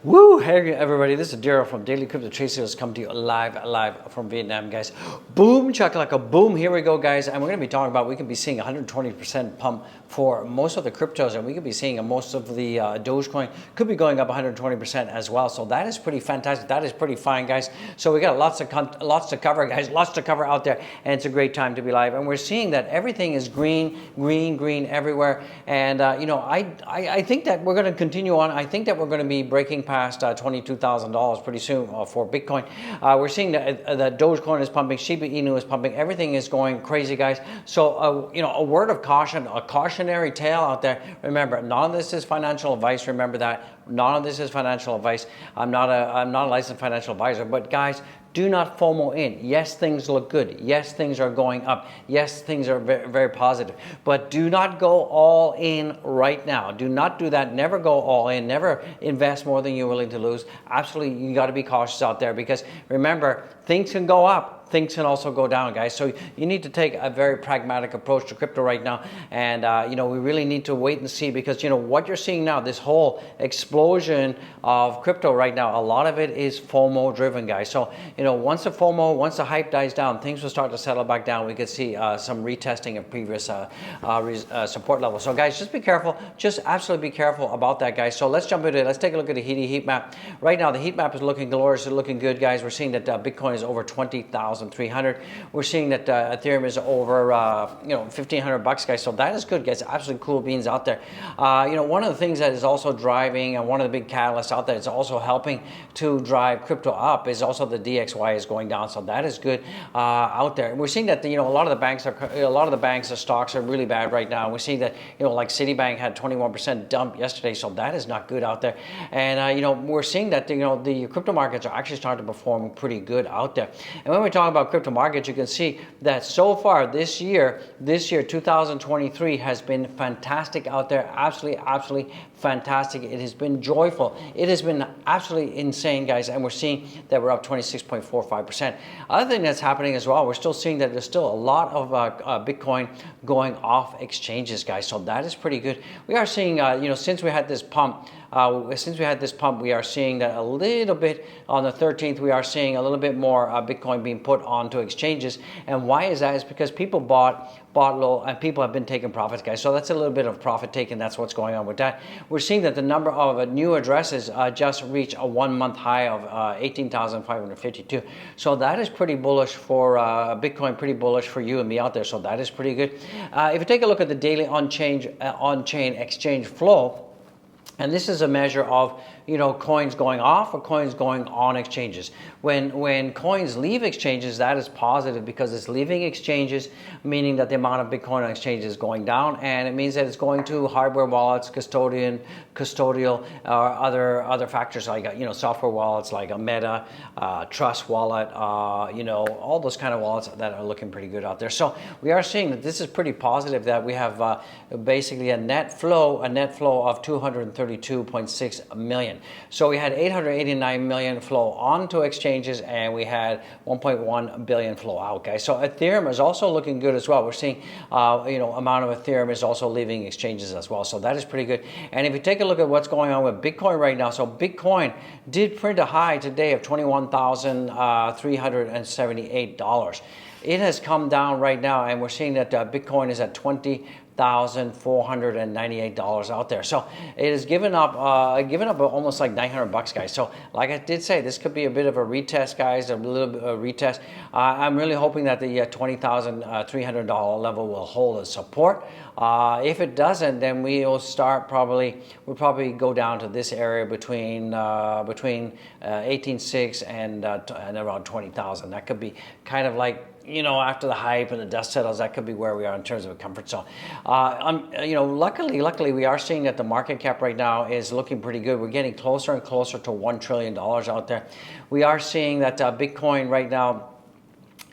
Woo! Hey everybody, this is Daryl from Daily Crypto Tracers coming to you live from Vietnam, guys. Boom, chakalaka, boom. Here we go, guys. And we're going to be talking about, we could be seeing 120% pump for most of the cryptos, and we could be seeing most of the Dogecoin could be going up 120% as well. So that is pretty fantastic. That is pretty fine, guys. So we got lots to cover, guys. Lots to cover out there, and it's a great time to be live. And we're seeing that everything is green everywhere. And I think that we're going to continue on. I think that we're going to be breaking past $22,000 pretty soon for Bitcoin. We're seeing that Dogecoin is pumping, Shiba Inu is pumping, everything is going crazy, guys. So a word of caution, a cautionary tale out there. Remember, none of this is financial advice. Remember that none of this is financial advice. I'm not a licensed financial advisor, but guys, do not FOMO in. Yes, things look good. Yes, things are going up. Yes, things are very, very positive. But do not go all in right now. Do not do that. Never go all in. Never invest more than you're willing to lose. Absolutely, you got to be cautious out there, because remember, things can go up. Things can also go down, guys. So you need to take a very pragmatic approach to crypto right now. And, we really need to wait and see, because, what you're seeing now, this whole explosion of crypto right now, a lot of it is FOMO driven, guys. So, once the hype dies down, things will start to settle back down. We could see some retesting of previous support levels. So, guys, just be careful. Just absolutely be careful about that, guys. So let's jump into it. Let's take a look at the heat map. Right now, the heat map is looking glorious. It's looking good, guys. We're seeing that Bitcoin is over 20,300. We're seeing that Ethereum is over $1,500, guys. So that is good, guys. Absolutely cool beans out there. One of the things that is also driving, and one of the big catalysts out there, is also helping to drive crypto up, is also the DXY is going down. So that is good out there. And we're seeing that a lot of the banks, the stocks are really bad right now. We're seeing that like Citibank had 21% dump yesterday. So that is not good out there. And we're seeing that the crypto markets are actually starting to perform pretty good out there. And when we talk about crypto markets, you can see that so far this year 2023 has been fantastic out there. Absolutely fantastic. It has been joyful. It has been absolutely insane, guys. And we're seeing that we're up 26.45%. Other thing that's happening as well, we're still seeing that there's still a lot of Bitcoin going off exchanges, guys. So that is pretty good. We are seeing, since we had this pump, we are seeing that a little bit on the 13th, we are seeing a little bit more Bitcoin being put onto exchanges. And why is that? It's because people bought low, and people have been taking profits, guys. So that's a little bit of profit taking. That's what's going on with that. We're seeing that the number of new addresses just reached a 1 month high of 18,552. So that is pretty bullish for Bitcoin, pretty bullish for you and me out there. So that is pretty good. If you take a look at the daily on-chain exchange flow, and this is a measure of coins going off or coins going on exchanges. When coins leave exchanges, that is positive, because it's leaving exchanges, meaning that the amount of Bitcoin on exchanges is going down, and it means that it's going to hardware wallets, custodial, or other factors like software wallets like a Meta, Trust wallet, all those kind of wallets that are looking pretty good out there. So we are seeing that this is pretty positive, that we have basically a net flow of 232.6 million. So we had 889 million flow onto exchanges, and we had 1.1 billion flow out, guys. So Ethereum is also looking good as well. We're seeing, amount of Ethereum is also leaving exchanges as well. So that is pretty good. And if you take a look at what's going on with Bitcoin right now, so Bitcoin did print a high today of $21,378. It has come down right now, and we're seeing that Bitcoin is at $20,498 out there. So it has given up almost like $900, guys. So like I did say, this could be a bit of a retest, guys, a little bit of a retest. I'm really hoping that the $20,300 level will hold as support. If it doesn't, then we'll probably go down to this area between 18.6 and around 20,000. That could be kind of like, after the hype and the dust settles, that could be where we are in terms of a comfort zone. Luckily, we are seeing that the market cap right now is looking pretty good. We're getting closer and closer to $1 trillion out there. We are seeing that Bitcoin right now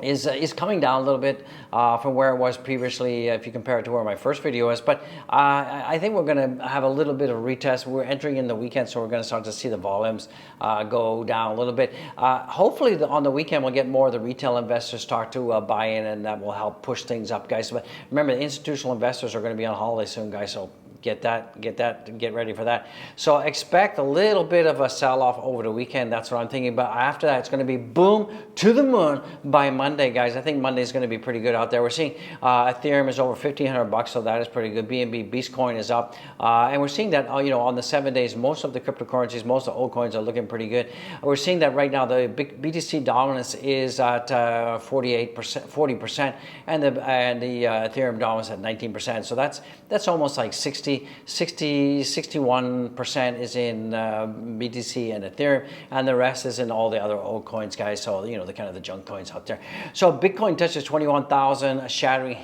is coming down a little bit from where it was previously, if you compare it to where my first video was. But I think we're going to have a little bit of a retest. We're entering in the weekend, so we're going to start to see the volumes go down a little bit. Hopefully on the weekend we'll get more of the retail investors start to buy in, and that will help push things up, guys. But remember, the institutional investors are going to be on holiday soon, guys, so get ready for that. So expect a little bit of a sell-off over the weekend. That's what I'm thinking. But after that, it's going to be boom to the moon by Monday, guys. I think Monday is going to be pretty good out there. We're seeing Ethereum is over $1,500, so that is pretty good. BNB Beastcoin is up, and we're seeing that on the 7 days, most of the cryptocurrencies, most of the altcoins are looking pretty good. We're seeing that right now the BTC dominance is at 40%, and the Ethereum dominance at 19%. So that's almost like 61% is in BTC and Ethereum, and the rest is in all the other altcoins, guys. So the kind of the junk coins out there. So Bitcoin touches 21,000, shattering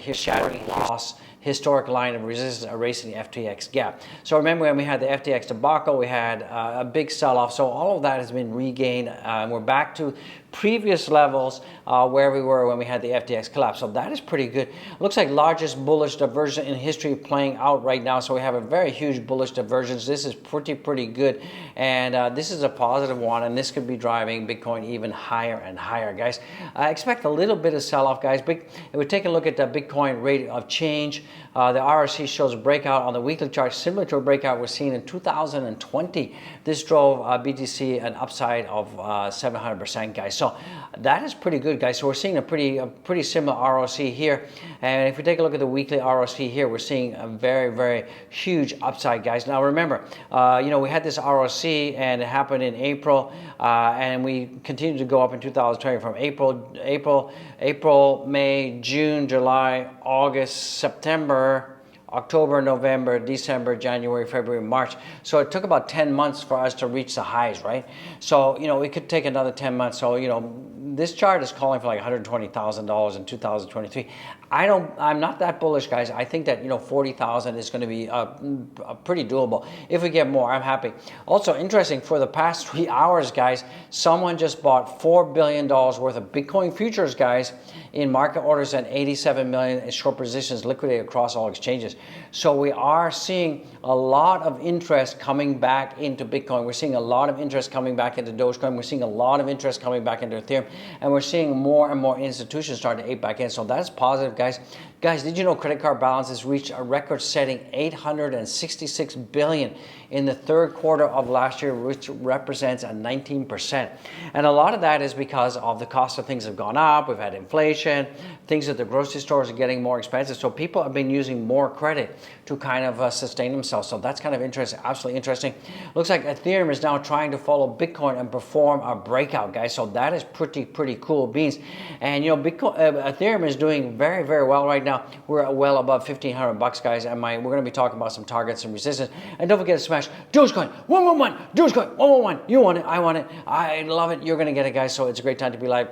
loss. Historic line of resistance, erasing the FTX gap. So remember when we had the FTX debacle, we had a big sell-off. So all of that has been regained. We're back to previous levels where we were when we had the FTX collapse. So that is pretty good. Looks like largest bullish diversion in history playing out right now. So we have a very huge bullish divergence. This is pretty good. And this is a positive one. And this could be driving Bitcoin even higher and higher, guys. I expect a little bit of sell-off, guys. If we take a look at the Bitcoin rate of change, the RSI shows a breakout on the weekly chart, similar to a breakout we're seeing in 2020. This drove BTC an upside of 700%, guys. So that is pretty good, guys. So we're seeing a pretty similar ROC here. And if we take a look at the weekly ROC here, we're seeing a very huge upside, guys. Now remember, we had this ROC and it happened in April, and we continued to go up in 2020 from April, May, June, July, August, September, October, November, December, January, February, March. So it took about 10 months for us to reach the highs, right? So, it could take another 10 months. So, this chart is calling for like $120,000 in 2023. I'm not that bullish, guys. I think that 40,000 is going to be pretty doable. If we get more, I'm happy. Also interesting, for the past 3 hours, guys, someone just bought $4 billion worth of Bitcoin futures, guys, in market orders, and 87 million in short positions liquidated across all exchanges. So we are seeing a lot of interest coming back into Bitcoin. We're seeing a lot of interest coming back into Dogecoin. We're seeing a lot of interest coming back into Ethereum, and we're seeing more and more institutions starting to ape back in. So that's positive, guys. Guys, did you know credit card balances reached a record-setting $866 billion in the third quarter of last year, which represents a 19%. And a lot of that is because of the cost of things have gone up. We've had inflation. Things at the grocery stores are getting more expensive. So people have been using more credit to kind of sustain themselves. So that's kind of interesting, absolutely interesting. Looks like Ethereum is now trying to follow Bitcoin and perform a breakout, guys. So that is pretty cool beans. And Bitcoin, Ethereum is doing very well right now. We're well above $1,500, guys. And we're going to be talking about some targets and resistance. And don't forget to smash Dogecoin 111, Dogecoin 111. You want it, I want it, I love it. You're going to get it, guys. So it's a great time to be live.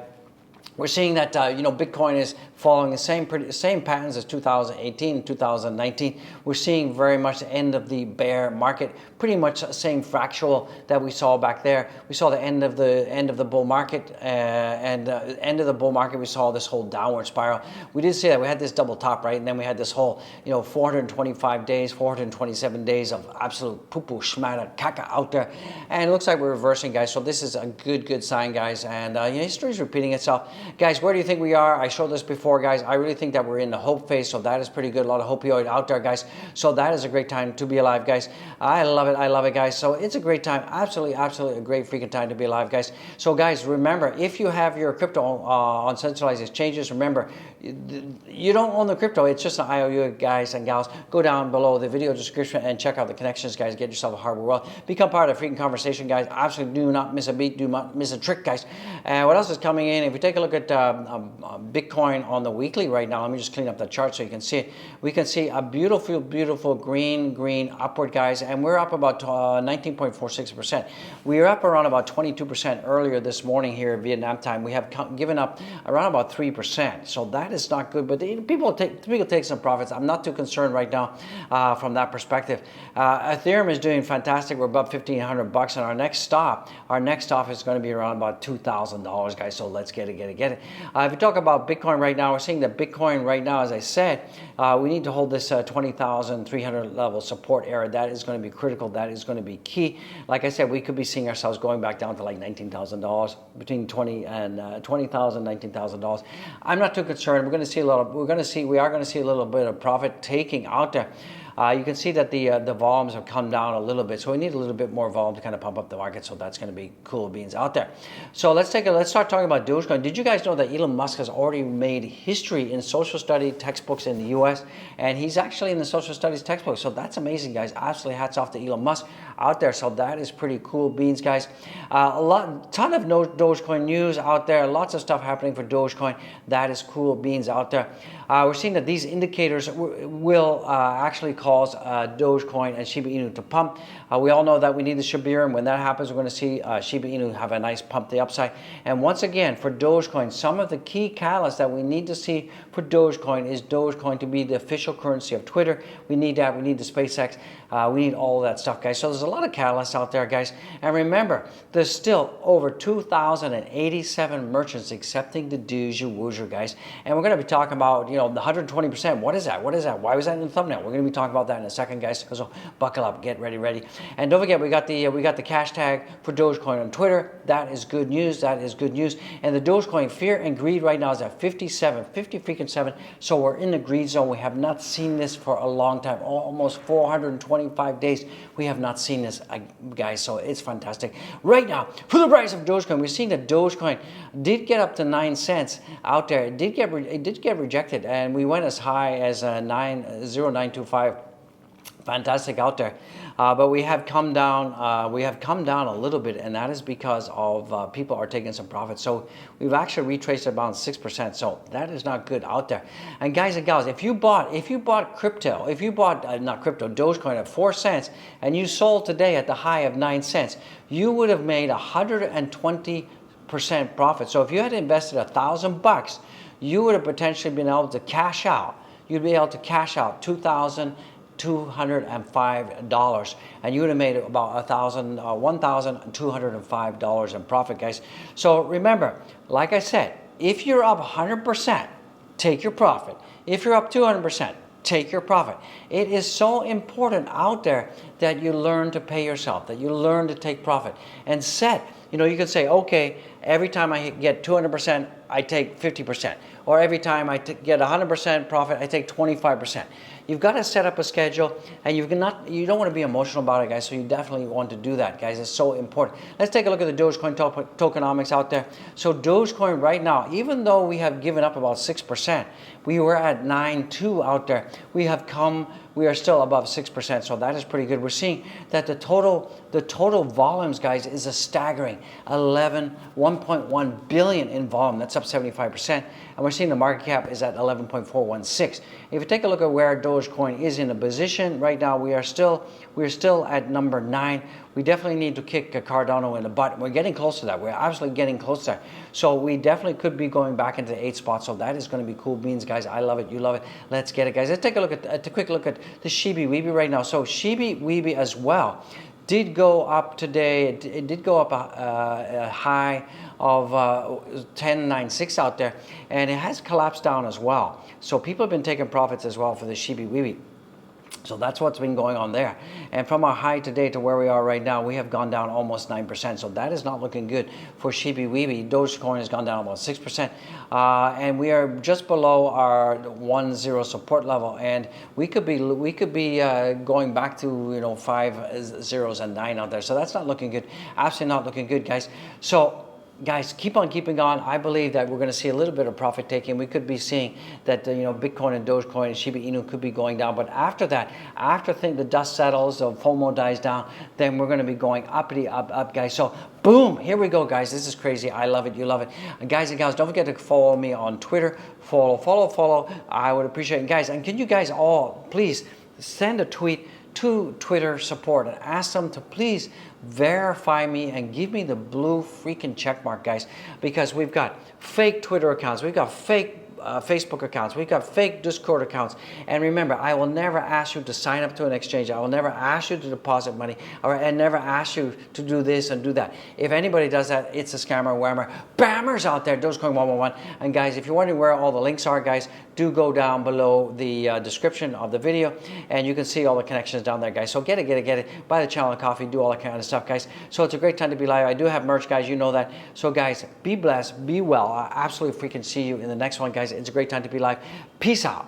We're seeing that Bitcoin is following the same patterns as 2018 and 2019. We're seeing very much the end of the bear market, pretty much the same fractal that we saw back there. We saw the end of the bull market, and end of the bull market we saw this whole downward spiral. We did see that we had this double top, right, and then we had this whole 425 days, 427 days of absolute poo-poo schmata caca out there, and it looks like we're reversing, guys. So this is a good sign, guys, and history is repeating itself. Guys, where do you think we are? I showed this before, guys. I really think that we're in the hope phase, so that is pretty good. A lot of opioid out there, guys. So that is a great time to be alive, guys. I love it, guys. So it's a great time. Absolutely a great freaking time to be alive, guys. So, guys, remember, if you have your crypto on centralized exchanges, remember, you don't own the crypto. It's just an IOU, guys and gals. Go down below the video description and check out the connections, guys. Get yourself a hardware wallet. Become part of the freaking conversation, guys. Absolutely do not miss a beat. Do not miss a trick, guys. And what else is coming in? If we take a look at Bitcoin on the weekly right now, let me just clean up the chart so you can see it. We can see a beautiful green upward, guys, and we're up about 19.46%. We were up around about 22% earlier this morning here at Vietnam time. We have given up around about 3%, so that is not good. But people take some profits. I'm not too concerned right now from that perspective. Ethereum is doing fantastic. We're above $1,500, and our next stop is going to be around about $2,000, guys. So let's get it. If you talk about Bitcoin right now, we're seeing that Bitcoin right now, as I said, we need to hold this 20,300 level support area. That is going to be critical. That is going to be key. Like I said, we could be seeing ourselves going back down to like $19,000, between $20,000 and $19,000. I'm not too concerned. We are going to see a little bit of profit taking out there. You can see that the volumes have come down a little bit, so we need a little bit more volume to kind of pump up the market. So that's going to be cool beans out there. So let's start talking about Dogecoin. Did you guys know that Elon Musk has already made history in social study textbooks in the U.S. and he's actually in the social studies textbook? So that's amazing, guys. Absolutely, hats off to Elon Musk out there. So that is pretty cool beans, guys. Ton of Dogecoin news out there. Lots of stuff happening for Dogecoin. That is cool beans out there. We're seeing that these indicators will actually cause Dogecoin and Shiba Inu to pump. We all know that we need the Shiba Inu. When that happens, we're going to see Shiba Inu have a nice pump to the upside. And once again, for Dogecoin, some of the key catalysts that we need to see for Dogecoin is Dogecoin to be the official currency of Twitter. We need that. We need the SpaceX. We need all of that stuff, guys. So there's a lot of catalysts out there, guys. And remember, there's still over 2,087 merchants accepting the Doge Woozer, guys. And we're going to be talking about, the 120%. What is that? What is that? Why was that in the thumbnail? We're going to be talking about that in a second, guys. So buckle up, get ready. And don't forget, we got the cash tag for Dogecoin on Twitter. That is good news. That is good news. And the Dogecoin fear and greed right now is at 50 freaking 7. So we're in the greed zone. We have not seen this for a long time, almost 425 days. We have not seen this, guys. So it's fantastic. Right now, for the price of Dogecoin, we're seeing that Dogecoin did get up to 9 cents out there. It did get rejected, and we went as high as 9.0925. Fantastic out there, but we have come down. We have come down a little bit, and that is because of people are taking some profits. So we've actually retraced about 6%. So that is not good out there. And guys and gals, if you bought crypto, not crypto, Dogecoin at 4 cents, and you sold today at the high of 9 cents, you would have made 120% profit. So if you had invested $1,000, you would have potentially been able to cash out. You'd be able to cash out $2,205, and you would have made about $1,205 in profit, guys. So remember, like I said, if you're up 100%, take your profit. If you're up 200%, take your profit. It is so important out there that you learn to pay yourself, that you learn to take profit and set. You can say, okay, every time I get 200%, I take 50%. Or every time I get 100% profit, I take 25%. You've got to set up a schedule, and you don't want to be emotional about it, guys, so you definitely want to do that, guys. It's so important. Let's take a look at the Dogecoin tokenomics out there. So Dogecoin right now, even though we have given up about 6%, we were at 9.2 out there. We are still above 6%, so that is pretty good. We're seeing that the total volumes, guys, is a staggering 1.1 billion in volume. That's up 75%, and we're seeing the market cap is at 11.416. If you take a look at where Dogecoin is in a position right now, we're still at number 9. We definitely need to kick Cardano in the butt. We're getting close to that. We're absolutely getting close to that. So we definitely could be going back into the 8th spot. So that is going to be cool beans, guys. I love it. You love it. Let's get it, guys. Let's take a quick look at the Shiba Inu right now. So Shiba Inu as well did go up today. It did go up a high of 10.96 out there, and it has collapsed down as well. So people have been taking profits as well for the Shiba Inu. So that's what's been going on there. And from our high today to where we are right now, we have gone down almost 9%. So that is not looking good for Shiba Inu. Dogecoin has gone down about 6%. And we are just below our 1.0 support level. And we could be going back to 5 zeros and 9 out there. So that's not looking good. Absolutely not looking good, guys. So guys, keep on keeping on. I believe that we're going to see a little bit of profit taking. We could be seeing that Bitcoin and Dogecoin and Shiba Inu could be going down. But after that, after the dust settles, the FOMO dies down, then we're going to be going uppity up, guys. So boom, here we go, guys. This is crazy. I love it. You love it. And guys and gals, don't forget to follow me on Twitter. Follow. I would appreciate it, guys. And can you guys all please send a tweet to Twitter support and ask them to please verify me and give me the blue freaking check mark, guys, because we've got fake Twitter accounts, we've got fake Facebook accounts, we've got fake Discord accounts. And remember, I will never ask you to sign up to an exchange. I will never ask you to deposit money, and never ask you to do this and do that. If anybody does that, it's a scammer, whammer, bammers out there. Dogecoin 111. And guys, if you're wondering where all the links are, guys, do go down below the description of the video, and you can see all the connections down there, guys. So get it. Buy the channel a coffee, do all that kind of stuff, guys. So it's a great time to be live. I do have merch, guys. You know that. So guys, be blessed, be well. I absolutely freaking see you in the next one, guys. It's a great time to be live. Peace out.